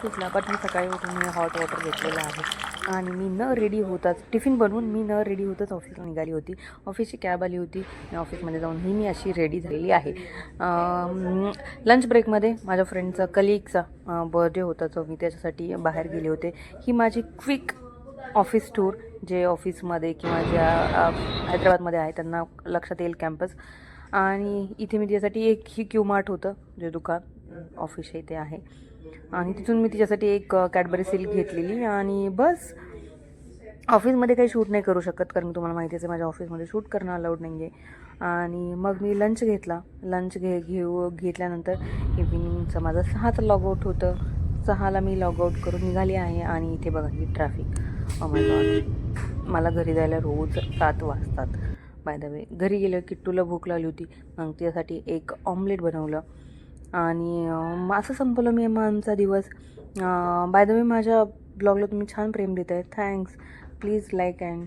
सुटला बट मी सकाळी उठून मी हॉट वॉटर घेतलेलं आहे आणि मी न रेडी होताच टिफिन बनवून मी न रेडी होताच ऑफिसला निघाली होती. ऑफिसची कॅब आली होती आणि ऑफिसमध्ये जाऊन मी अशी रेडी झालेली आहे. लंच ब्रेकमध्ये माझ्या फ्रेंडचा कलिगचा बर्थडे होता, जो मी त्याच्यासाठी बाहेर गेले होते. ही माझी क्विक ऑफिस टूर, जे ऑफिसमध्ये किंवा ज्या हैदराबादमध्ये आहे त्यांना लक्षात येईल कॅम्पस. आणि इथे मी तिच्यासाठी एक ही क्यू मार्ट होतं, जे दुकान ऑफिस इथे आहे, आणि तिथून मी तिच्यासाठी एक कॅडबरी सिल्क घेतलेली. आणि बस ऑफिसमध्ये काही शूट नाही करू शकत, कारण तुम्हाला माहितीच आहे माझ्या ऑफिसमध्ये शूट करणं अलाउड नाही आहे. आणि मग मी लंच घेतला. लंच घेतल्यानंतर इव्हिनिंगचं माझं 6चं लॉगआउट होतं. 6ला मी लॉगआउट करून निघाली आहे. आणि इथे बघा ही ट्रॅफिक, ओ माय गॉड. मला घरी जायला रोज 7 वाजतात. बाय द वे, घरी गेलं किट्टूला भूक लागली होती, मग त्यासाठी एक ऑमलेट बनवलं आणि असं संपवलं मी आमचा दिवस. बाय द वे, माझ्या ब्लॉगला तुम्ही छान प्रेम देत आहे, थँक्स. Please like and